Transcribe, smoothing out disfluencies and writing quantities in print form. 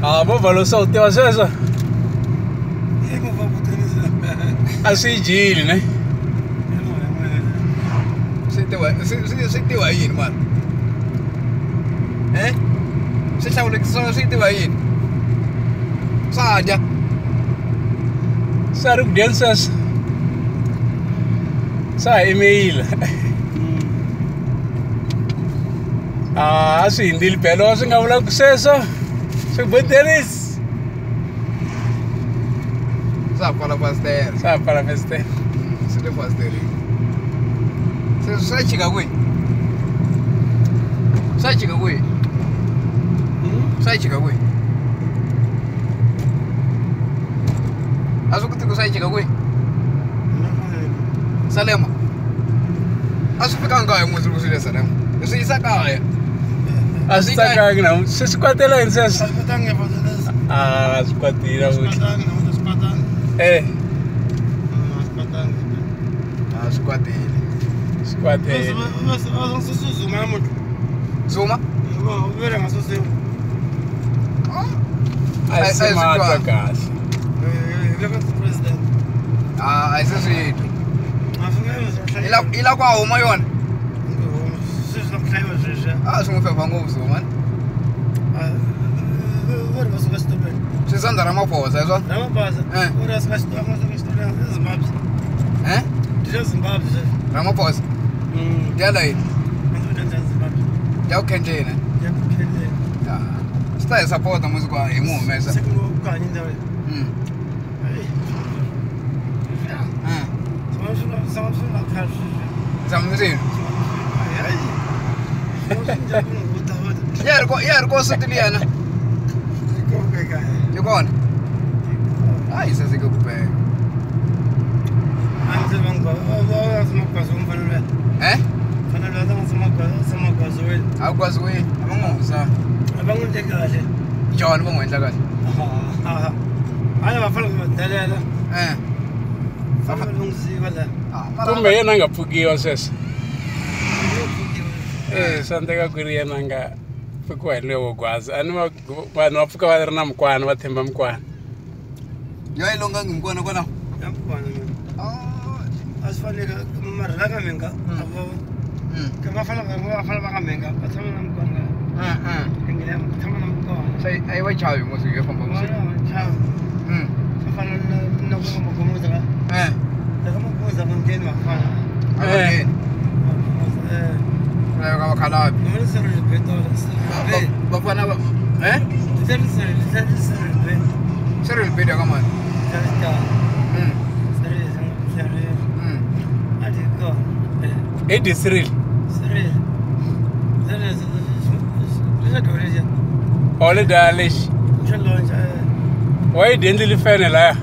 Ah, movha lowu se wu tiva sweswo a swi jili ne swi tiva yini mani swihlawulekisiwa swi tiva yini swa dya swa ri ku dyeni sweswo swa ha emeyila a swi hindzile belo swi nga vulaku sweswo swi botelisi swa pfala fastere swa ha pfala festere swi le fastereni se swa chika kwihi swa chika kwihi swa chika kwihi a swi ku tiki swa chika kwihi Salema a swi fikanga kaya musi loko swi le Salema swi yisa kaya a swi tsakangi na se swi kwatela yini sweswo a swi kwatile futhi swi kwatile swi kwatele Zuma a swi matwa kahle a se swi twi yi la ku a huma yona a swi n'wi feva ngopfu Zuma swi sandza Ramaphosa hi swona Ramaphosa dyala yini ya ku khentleni swi ta hi sapota musi ku hi mu humesa Zamzini ya ri ko sitili yena yi kona a yi saseke ku peka a gwaziweni a va n'wi husa jona va n'wi endla kahle kumbe yena a nga pfukiwa sweswo swa endleka ku ri yena a nga pfukiwa hi lowo gwazi a ni vanhu va pfuka va ri na mukwana va themba mukwana yo yi longangi mukwana kwalaho a yi va chavi musi yo famba musi ka vakhalavi vafana Cyril Bid ka mani Eddie Cyril o le daya lexi wa yi dyendlile fene laya